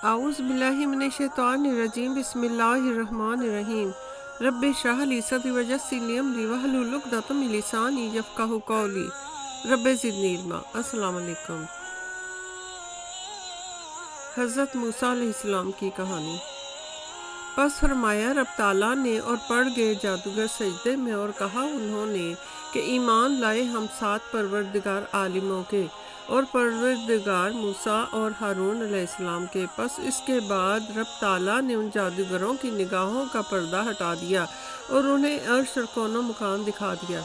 اعوذ باللہ من الشیطان الرجیم بسم اللہ الرحمن الرحیم رب اشرح لی صدری ویسر لی امری واحلل عقدۃ من لسانی یفقہوا قولی رب زدنی علما۔ السلام علیکم۔ حضرت موسیٰ علیہ السلام کی کہانی۔ پس فرمایا رب تعالیٰ نے اور پڑ گئے جادوگر سجدے میں اور کہا انہوں نے کہ ایمان لائے ہم سات پروردگار عالموں کے اور پروردگار موسیٰ اور ہارون علیہ السلام کے۔ پس اس کے بعد رب تعالیٰ نے ان جادوگروں کی نگاہوں کا پردہ ہٹا دیا اور انہیں عرش اور کون و مکان دکھا دیا۔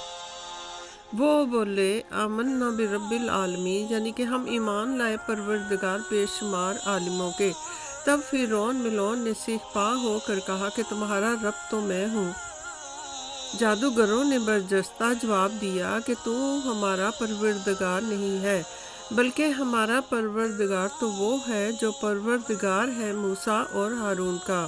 وہ بولے آمنا برب العالمین، یعنی کہ ہم ایمان لائے پروردگار بے شمار عالموں کے۔ تب فرعون ملون نے سیخ پا ہو کر کہا کہ تمہارا رب تو میں ہوں۔ جادوگروں نے برجستہ جواب دیا کہ تو ہمارا پروردگار نہیں ہے، بلکہ ہمارا پروردگار تو وہ ہے جو پروردگار ہے موسیٰ اور ہارون کا۔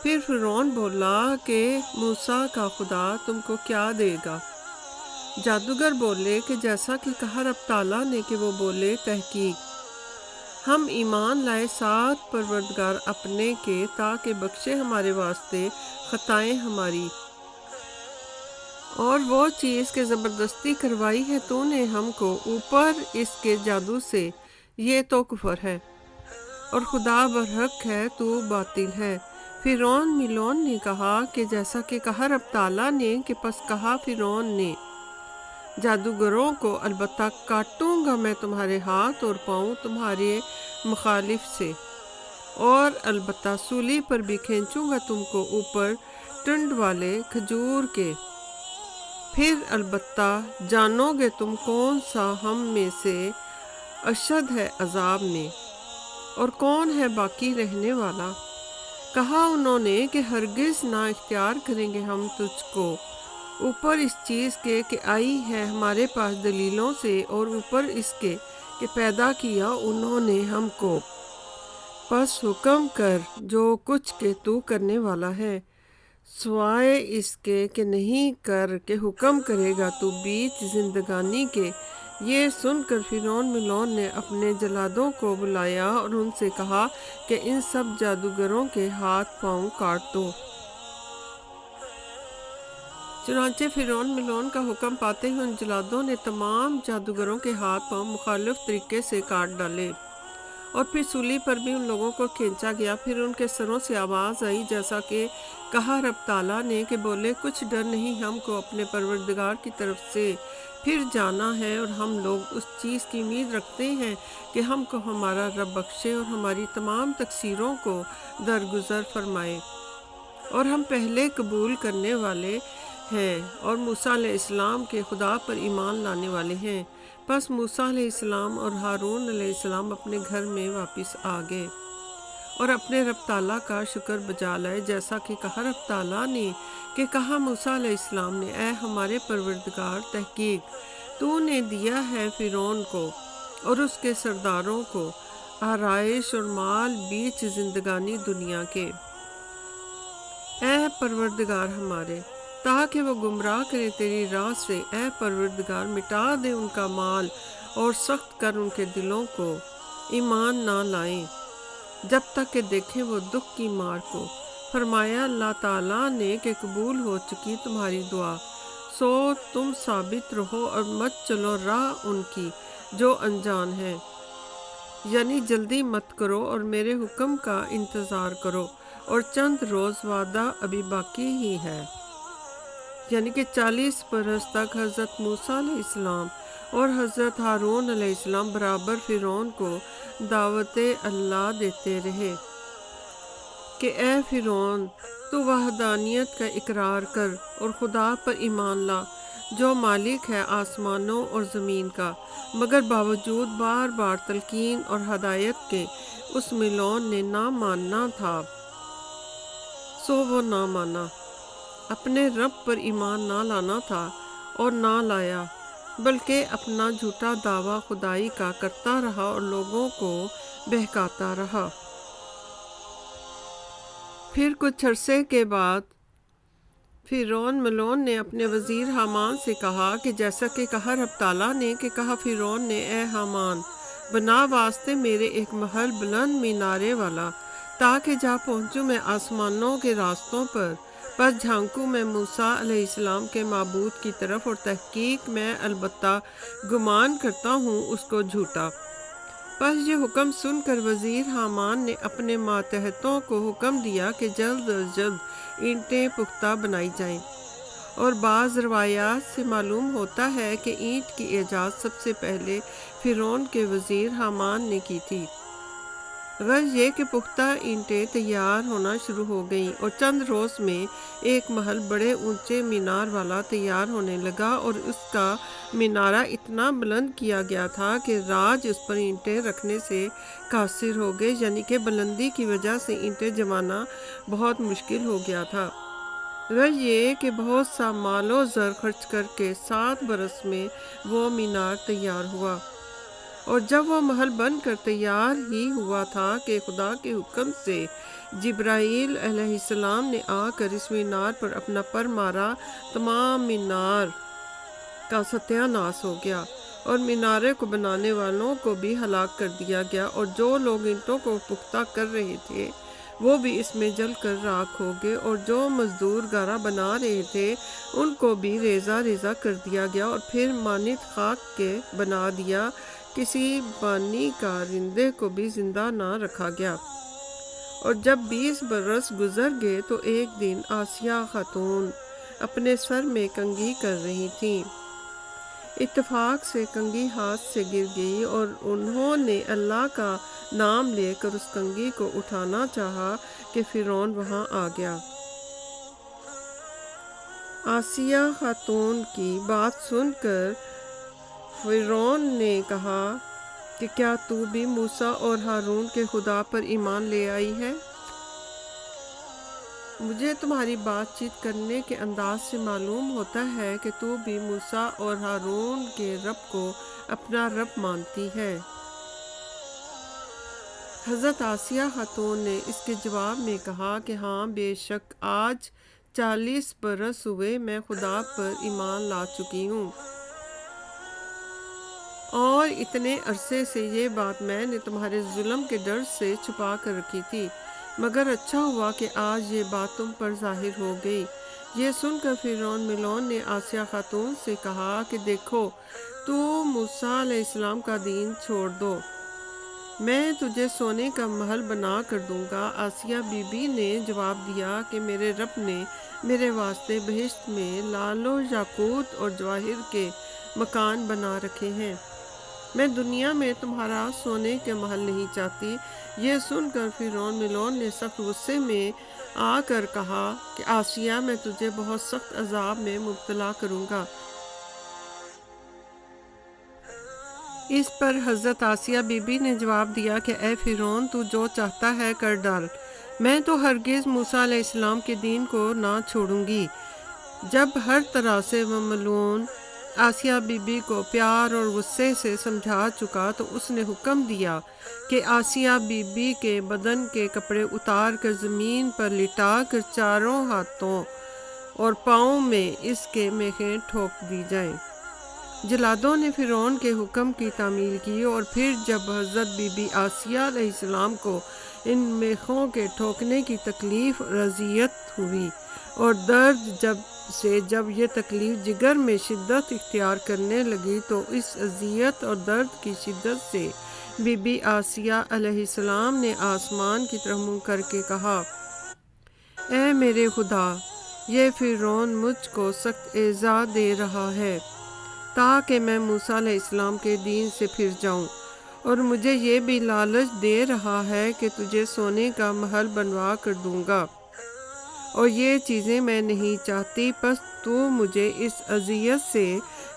پھر فرعون بولا کہ موسیٰ کا خدا تم کو کیا دے گا؟ جادوگر بولے کہ جیسا کہ کہا رب تعالیٰ نے کہ وہ بولے تحقیق ہم ایمان لائے سات پروردگار اپنے کے تاکہ بخشے ہمارے واسطے خطائیں ہماری، اور وہ چیز کہ زبردستی کروائی ہے تو نے ہم کو اوپر اس کے جادو سے، یہ تو کفر ہے، اور خدا برحق ہے تو باطل ہے۔ فرعون ملون نے کہا کہ جیسا کہ کہا رب تعالیٰ نے کہ پس کہا فرعون نے جادوگروں کو البتہ کاٹوں گا میں تمہارے ہاتھ اور پاؤں تمہارے مخالف سے، اور البتہ سولی پر بھی کھینچوں گا تم کو اوپر ٹنڈ والے کھجور کے، پھر البتہ جانو گے تم کون سا ہم میں سے اشد ہے عذاب میں اور کون ہے باقی رہنے والا۔ کہا انہوں نے کہ ہرگز نہ اختیار کریں گے ہم تجھ کو اوپر اس چیز کے کہ آئی ہے ہمارے پاس دلیلوں سے، اور اوپر اس کے کہ پیدا کیا انہوں نے ہم کو۔ پس حکم کر جو کچھ کہ تو کرنے والا ہے، سوائے اس کے کہ نہیں کر کہ حکم کرے گا تو بیچ زندگانی کے۔ یہ سن کر فرعون ملون نے اپنے جلادوں کو بلایا اور ان سے کہا کہ ان سب جادوگروں کے ہاتھ پاؤں کاٹ دو۔ چنانچہ فرعون ملون کا حکم پاتے ہوئے ان جلادوں نے تمام جادوگروں کے ہاتھ پاؤں مخالف طریقے سے کاٹ ڈالے، اور پھر سولی پر بھی ان لوگوں کو کھینچا گیا۔ پھر ان کے سروں سے آواز آئی جیسا کہ کہا رب تعالیٰ نے کہ بولے کچھ ڈر نہیں ہم کو اپنے پروردگار کی طرف سے، پھر جانا ہے اور ہم لوگ اس چیز کی امید رکھتے ہیں کہ ہم کو ہمارا رب بخشے اور ہماری تمام تقصیروں کو درگزر فرمائے، اور ہم پہلے قبول کرنے والے ہیں اور موسیٰ علیہ السلام کے خدا پر ایمان لانے والے ہیں۔ پس موسیٰ علیہ السلام اور ہارون علیہ السلام اپنے گھر میں واپس آ گئے اور اپنے رب تعالیٰ کا شکر بجا لائے، جیسا کہ کہا رب تعالیٰ نے کہ کہا موسیٰ علیہ السلام نے اے ہمارے پروردگار تحقیق تو نے دیا ہے فرعون کو اور اس کے سرداروں کو آرائش اور مال بیچ زندگانی دنیا کے، اے پروردگار ہمارے، تاکہ وہ گمراہ کرے تیری راہ سے۔ اے پروردگار مٹا دے ان کا مال اور سخت کر ان کے دلوں کو ایمان نہ لائیں جب تک کہ دیکھیں وہ دکھ کی مار کو۔ فرمایا اللہ تعالیٰ نے کہ قبول ہو چکی تمہاری دعا، سو تم ثابت رہو اور مت چلو راہ ان کی جو انجان ہے، یعنی جلدی مت کرو اور میرے حکم کا انتظار کرو، اور چند روز وعدہ ابھی باقی ہی ہے، یعنی کہ 40 برس تک حضرت موسیٰ علیہ السلام اور حضرت ہارون علیہ السلام برابر فرعون کو دعوت اللہ دیتے رہے کہ اے فرعون تو وحدانیت کا اقرار کر اور خدا پر ایمان لا جو مالک ہے آسمانوں اور زمین کا، مگر باوجود بار بار تلقین اور ہدایت کے اس ملون نے نہ ماننا تھا، سو وہ نہ مانا۔ اپنے رب پر ایمان نہ لانا تھا اور نہ لایا، بلکہ اپنا جھوٹا دعویٰ خدائی کا کرتا رہا اور لوگوں کو بہکاتا رہا۔ پھر کچھ عرصے کے بعد فرعون ملون نے اپنے وزیر حامان سے کہا کہ جیسا کہ کہا رب تعالیٰ نے کہ کہا فرعون نے اے حامان بنا واسطے میرے ایک محل بلند مینارے والا، تاکہ جا پہنچوں میں آسمانوں کے راستوں پر، پس جھانکوں میں موسیٰ علیہ السلام کے معبود کی طرف، اور تحقیق میں البتہ گمان کرتا ہوں اس کو جھوٹا۔ پس یہ حکم سن کر وزیر حامان نے اپنے ماتحتوں کو حکم دیا کہ جلد از جلد اینٹیں پختہ بنائی جائیں، اور بعض روایات سے معلوم ہوتا ہے کہ اینٹ کی ایجاد سب سے پہلے فرعون کے وزیر حامان نے کی تھی۔ غرض یہ کہ پختہ اینٹیں تیار ہونا شروع ہو گئیں، اور چند روز میں ایک محل بڑے اونچے مینار والا تیار ہونے لگا، اور اس کا مینارہ اتنا بلند کیا گیا تھا کہ راج اس پر اینٹیں رکھنے سے قاصر ہو گئے، یعنی کہ بلندی کی وجہ سے اینٹیں جمانا بہت مشکل ہو گیا تھا۔ غرض یہ کہ بہت سا مال و زر خرچ کر کے 7 برس میں وہ مینار تیار ہوا، اور جب وہ محل بن کر تیار ہی ہوا تھا کہ خدا کے حکم سے جبرائیل علیہ السلام نے آ کر اس مینار پر اپنا پر مارا، تمام مینار کا ستیہ ناش ہو گیا، اور مینارے کو بنانے والوں کو بھی ہلاک کر دیا گیا، اور جو لوگ اینٹوں کو پختہ کر رہے تھے وہ بھی اس میں جل کر راکھ ہو گئے، اور جو مزدور گارا بنا رہے تھے ان کو بھی ریزہ ریزہ کر دیا گیا، اور پھر مانند خاک کے بنا دیا، کسی بانی کارندے کو بھی زندہ نہ رکھا گیا۔ اور جب 20 برس گزر گئے تو ایک دن آسیہ خاتون اپنے سر میں کنگھی کر رہی تھیں، اتفاق سے کنگھی ہاتھ سے گر گئی، اور انہوں نے اللہ کا نام لے کر اس کنگھی کو اٹھانا چاہا کہ فرعون وہاں آ گیا۔ آسیہ خاتون کی بات سن کر فرعون نے کہا کہ کیا تو بھی موسیٰ اور ہارون کے خدا پر ایمان لے آئی ہے؟ مجھے تمہاری بات چیت کرنے کے انداز سے معلوم ہوتا ہے کہ تو بھی موسیٰ اور ہارون کے رب کو اپنا رب مانتی ہے۔ حضرت آسیہ خاتون نے اس کے جواب میں کہا کہ ہاں، بے شک آج 40 برس ہوئے میں خدا پر ایمان لا چکی ہوں، اور اتنے عرصے سے یہ بات میں نے تمہارے ظلم کے ڈر سے چھپا کر رکھی تھی، مگر اچھا ہوا کہ آج یہ بات تم پر ظاہر ہو گئی۔ یہ سن کر فرعون ملعون نے آسیہ خاتون سے کہا کہ دیکھو، تو موسیٰ علیہ السلام کا دین چھوڑ دو، میں تجھے سونے کا محل بنا کر دوں گا۔ آسیہ بی بی نے جواب دیا کہ میرے رب نے میرے واسطے بہشت میں لال و یاقوت اور جواہر کے مکان بنا رکھے ہیں، میں دنیا میں تمہارا سونے کے محل نہیں چاہتی۔ یہ سن کر فرعون ملعون نے سخت غصے میں آ کر کہا کہ آسیہ، میں تجھے بہت سخت عذاب میں مبتلا کروں گا۔ اس پر حضرت آسیہ بی بی نے جواب دیا کہ اے فرعون، تو جو چاہتا ہے کر ڈال، میں تو ہرگز موسیٰ علیہ السلام کے دین کو نہ چھوڑوں گی۔ جب ہر طرح سے وہ ملعون آسیہ بی بی کو پیار اور غصے سے سمجھا چکا تو اس نے حکم دیا کہ آسیہ بی بی کے بدن کے کپڑے اتار کر زمین پر لٹا کر چاروں ہاتھوں اور پاؤں میں اس کے میخیں ٹھوک دی جائیں۔ جلادوں نے فرعون کے حکم کی تعمیل کی، اور پھر جب حضرت بی بی آسیہ علیہ السلام کو ان میخوں کے ٹھوکنے کی تکلیف اور اذیت ہوئی، اور درد جب یہ تکلیف جگر میں شدت اختیار کرنے لگی، تو اس اذیت اور درد کی شدت سے بی بی آسیہ علیہ السلام نے آسمان کی طرف منہ کر کے کہا، اے میرے خدا، یہ فرعون مجھ کو سخت ایذا دے رہا ہے تاکہ میں موسیٰ علیہ السلام کے دین سے پھر جاؤں، اور مجھے یہ بھی لالچ دے رہا ہے کہ تجھے سونے کا محل بنوا کر دوں گا، اور یہ چیزیں میں نہیں چاہتی، پس تو مجھے اس اذیت سے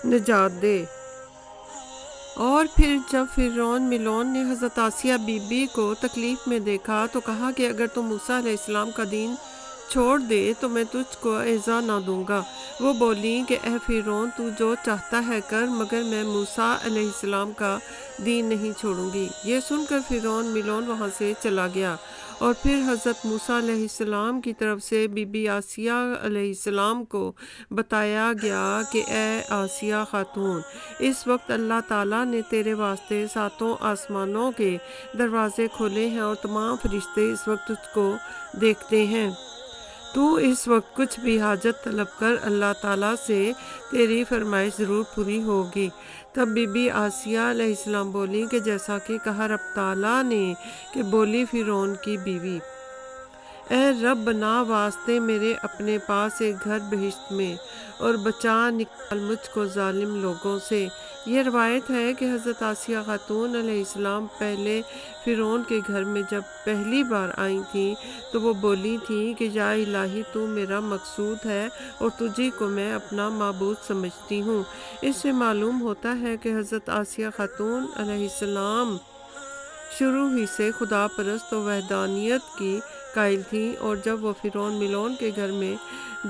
نجات دے۔ اور پھر جب فرعون ملعون نے حضرت آسیہ بی بی کو تکلیف میں دیکھا تو کہا کہ اگر تم موسیٰ علیہ السلام کا دین چھوڑ دے تو میں تجھ کو ایذا نہ دوں گا، وہ بولی کہ اے فرعون، تو جو چاہتا ہے کر، مگر میں موسیٰ علیہ السلام کا دین نہیں چھوڑوں گی۔ یہ سن کر فرعون ملون وہاں سے چلا گیا، اور پھر حضرت موسیٰ علیہ السلام کی طرف سے بی بی آسیہ علیہ السلام کو بتایا گیا کہ اے آسیہ خاتون، اس وقت اللہ تعالیٰ نے تیرے واسطے 7 آسمانوں کے دروازے کھولے ہیں، اور تمام فرشتے اس وقت تجھ کو دیکھتے ہیں۔ تو اس وقت کچھ بھی حاجت طلب کر، اللہ تعالیٰ سے تیری فرمائش ضرور پوری ہوگی۔ تب بی بی آسیہ علیہ السلام بولی کہ جیسا کہ کہا رب تعالیٰ نے، کہ بولی فرعون کی بیوی، اے رب بنا واسطے میرے اپنے پاس ایک گھر بہشت میں، اور بچا نکال مجھ کو ظالم لوگوں سے۔ یہ روایت ہے کہ حضرت آسیہ خاتون علیہ السلام پہلے فرعون کے گھر میں جب پہلی بار آئی تھیں تو وہ بولی تھیں کہ یا الہی، تو میرا مقصود ہے اور تجھی کو میں اپنا معبود سمجھتی ہوں۔ اس سے معلوم ہوتا ہے کہ حضرت آسیہ خاتون علیہ السلام شروع ہی سے خدا پرست و وحدانیت کی قائل تھیں، اور جب وہ فرعون ملون کے گھر میں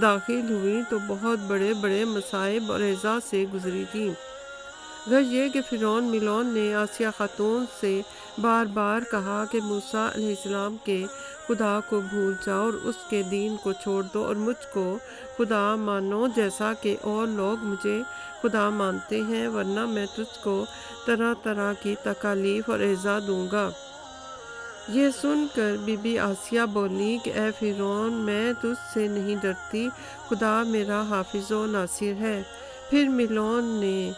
داخل ہوئی تو بہت بڑے بڑے مصائب اور ایذا سے گزری تھیں۔ غرض یہ کہ فرعون ملون نے آسیہ خاتون سے بار بار کہا کہ موسیٰ علیہ السلام کے خدا کو بھول جاؤ اور اس کے دین کو چھوڑ دو، اور مجھ کو خدا مانو جیسا کہ اور لوگ مجھے خدا مانتے ہیں، ورنہ میں تجھ کو طرح طرح کی تکالیف اور ایذا دوں گا۔ یہ سن کر بی بی آسیہ بولی کہ اے فرعون، میں تجھ سے نہیں ڈرتی، خدا میرا حافظ و ناصر ہے۔ پھر ملون نے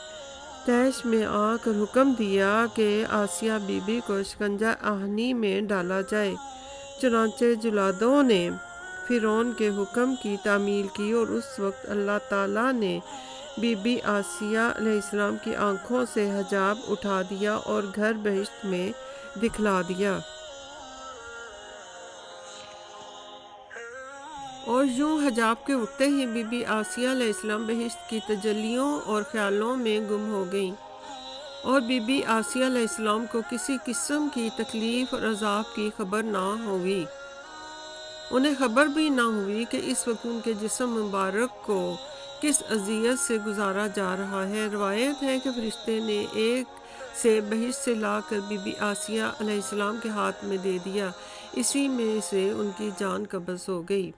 طیش میں آ کر حکم دیا کہ آسیہ بی بی کو شکنجہ آہنی میں ڈالا جائے۔ چنانچہ جلادوں نے فرعون کے حکم کی تعمیل کی، اور اس وقت اللہ تعالیٰ نے بی بی آسیہ علیہ السلام کی آنکھوں سے حجاب اٹھا دیا اور گھر بہشت میں دکھلا دیا۔ اور یوں حجاب کے اٹھتے ہی بی بی آسیہ علیہ السلام بہشت کی تجلیوں اور خیالوں میں گم ہو گئیں، اور بی بی آسیہ علیہ السلام کو کسی قسم کی تکلیف اور عذاب کی خبر نہ ہوئی۔ انہیں خبر بھی نہ ہوئی کہ اس وقت ان کے جسم مبارک کو کس اذیت سے گزارا جا رہا ہے۔ روایت ہے کہ فرشتے نے ایک سے بہشت سے لا کر بی بی آسیہ علیہ السلام کے ہاتھ میں دے دیا، اسی میں سے ان کی جان قبض ہو گئی۔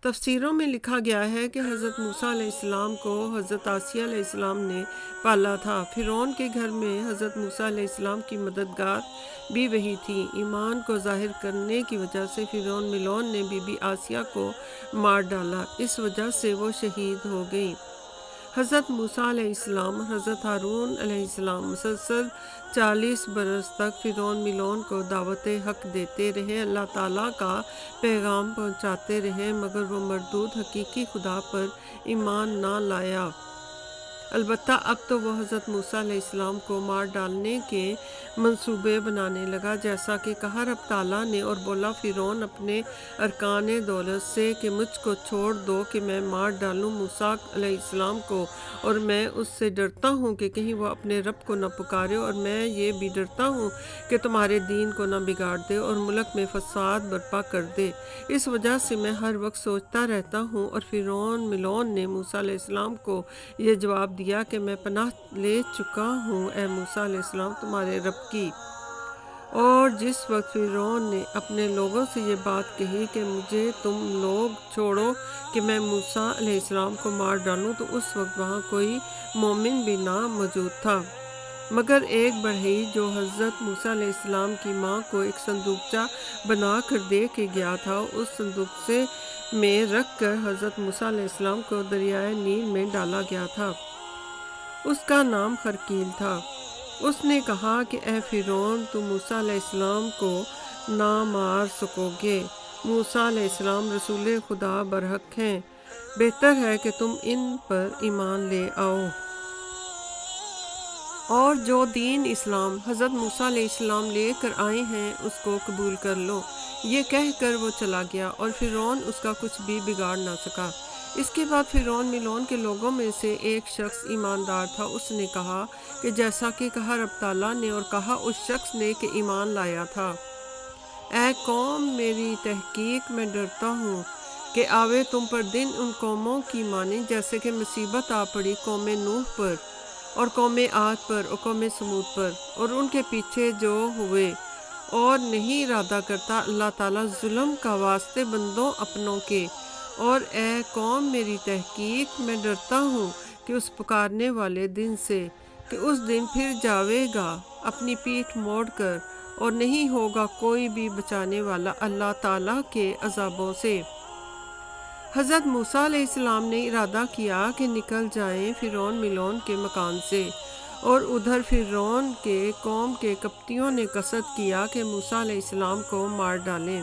تفسیروں میں لکھا گیا ہے کہ حضرت موسیٰ علیہ السلام کو حضرت آسیہ علیہ السلام نے پالا تھا۔ فرعون کے گھر میں حضرت موسیٰ علیہ السلام کی مددگار بھی وہی تھی۔ ایمان کو ظاہر کرنے کی وجہ سے فرعون ملون نے بی بی آسیہ کو مار ڈالا، اس وجہ سے وہ شہید ہو گئی۔ حضرت موسیٰ علیہ السلام اور حضرت ہارون علیہ السلام مسلسل 40 برس تک فرعون ملون کو دعوت حق دیتے رہے، اللہ تعالیٰ کا پیغام پہنچاتے رہے، مگر وہ مردود حقیقی خدا پر ایمان نہ لایا۔ البتہ اب تو وہ حضرت موسیٰ علیہ السلام کو مار ڈالنے کے منصوبے بنانے لگا، جیسا کہ کہا رب تعالیٰ نے، اور بولا فرعون اپنے ارکان دولت سے کہ مجھ کو چھوڑ دو کہ میں مار ڈالوں موسیٰ علیہ السلام کو، اور میں اس سے ڈرتا ہوں کہ کہیں وہ اپنے رب کو نہ پکارے، اور میں یہ بھی ڈرتا ہوں کہ تمہارے دین کو نہ بگاڑ دے اور ملک میں فساد برپا کر دے۔ اس وجہ سے میں ہر وقت سوچتا رہتا ہوں۔ اور فرعون ملون نے موسیٰ علیہ السلام کو یہ جواب دیا کہ میں پناہ لے چکا ہوں اے موسیٰ علیہ السلام تمہارے رب کی۔ اور جس وقت فرعون نے اپنے لوگوں سے یہ بات کہی کہ مجھے تم لوگ چھوڑو کہ میں موسیٰ علیہ السلام کو مار ڈالوں، تو اس وقت وہاں کوئی مومن بھی نہ موجود تھا، مگر ایک بڑھئی جو حضرت موسیٰ علیہ السلام کی ماں کو ایک صندوقچہ بنا کر دے کے گیا تھا۔ اس صندوقچے میں رکھ کر حضرت موسیٰ علیہ السلام کو دریائے نیل میں ڈالا گیا تھا۔ اس کا نام خرکیل تھا۔ اس نے کہا کہ اے فرعون، تم موسیٰ علیہ السلام کو نہ مار سکو گے۔ موسیٰ علیہ السلام رسول خدا برحق ہیں، بہتر ہے کہ تم ان پر ایمان لے آؤ، اور جو دین اسلام حضرت موسیٰ علیہ السلام لے کر آئے ہیں اس کو قبول کر لو۔ یہ کہہ کر وہ چلا گیا، اور فرعون اس کا کچھ بھی بگاڑ نہ سکا۔ اس کے بعد فرعون ملون کے لوگوں میں سے ایک شخص ایماندار تھا۔ اس نے کہا کہ جیسا کہ کہا رب تعالیٰ نے، اور کہا اس شخص نے کہ ایمان لایا تھا، اے قوم، میری تحقیق میں ڈرتا ہوں کہ آوے تم پر دن ان قوموں کی مانند جیسے کہ مصیبت آ پڑی قوم نوح پر اور قوم عاد پر اور قوم سمود پر اور ان کے پیچھے جو ہوئے، اور نہیں ارادہ کرتا اللہ تعالیٰ ظلم کا واسطے بندوں اپنوں کے۔ اور اے قوم میری تحقیق میں ڈرتا ہوں کہ اس پکارنے والے دن سے، کہ اس دن پھر جاوے گا اپنی پیٹھ موڑ کر، اور نہیں ہوگا کوئی بھی بچانے والا اللہ تعالیٰ کے عذابوں سے۔ حضرت موسیٰ علیہ السلام نے ارادہ کیا کہ نکل جائیں فرعون ملعون کے مکان سے، اور ادھر فرعون کے قوم کے کپتیوں نے قصد کیا کہ موسیٰ علیہ السلام کو مار ڈالیں۔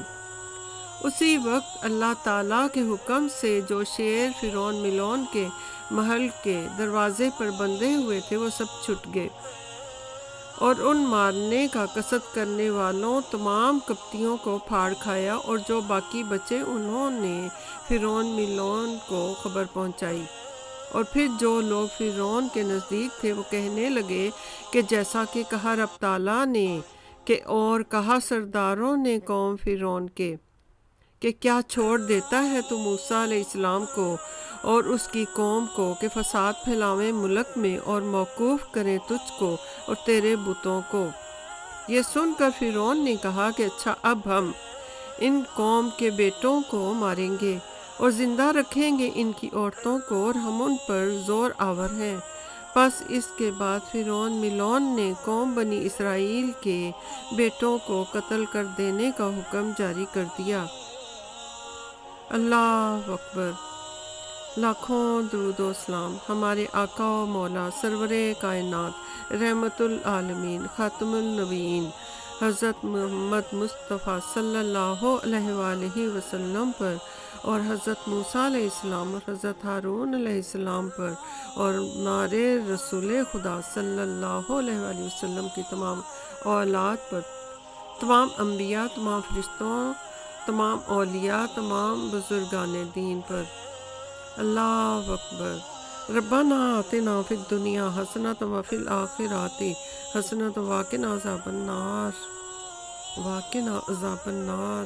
اسی وقت اللہ تعالیٰ کے حکم سے جو شیر فرعون ملعون کے محل کے دروازے پر بندھے ہوئے تھے وہ سب چھٹ گئے، اور ان مارنے کا قصد کرنے والوں تمام کپتیوں کو پھاڑ کھایا، اور جو باقی بچے انہوں نے فرعون ملعون کو خبر پہنچائی۔ اور پھر جو لوگ فرعون کے نزدیک تھے وہ کہنے لگے کہ جیسا کہ کہا رب تعالیٰ نے، کہ اور کہا سرداروں نے قوم فرعون کے، کہ کیا چھوڑ دیتا ہے تو موسیٰ علیہ السلام کو اور اس کی قوم کو کہ فساد پھیلاویں ملک میں اور موقوف کریں تجھ کو اور تیرے بتوں کو۔ یہ سن کر فرعون نے کہا کہ اچھا، اب ہم ان قوم کے بیٹوں کو ماریں گے اور زندہ رکھیں گے ان کی عورتوں کو، اور ہم ان پر زور آور ہیں۔ پس اس کے بعد فرعون ملعون نے قوم بنی اسرائیل کے بیٹوں کو قتل کر دینے کا حکم جاری کر دیا۔ اللہ اکبر۔ لاکھوں درود و سلام ہمارے آقا و مولا سرور کائنات رحمت العالمین خاتم النبیین حضرت محمد مصطفیٰ صلی اللہ علیہ وآلہ وسلم پر، اور حضرت موسیٰ علیہ السلام اور حضرت ہارون علیہ السلام پر، اور ہمارے رسول خدا صلی اللہ علیہ وآلہ وسلم کی تمام اولاد پر، تمام انبیاء، تمام فرشتوں، تمام اولیاء، تمام بزرگان دین پر۔ اللہ اکبر۔ ربنا آتنا فی الدنیا حسنۃ وفی الآخرۃ حسنۃ وقنا عذاب النار، وقنا عذاب النار۔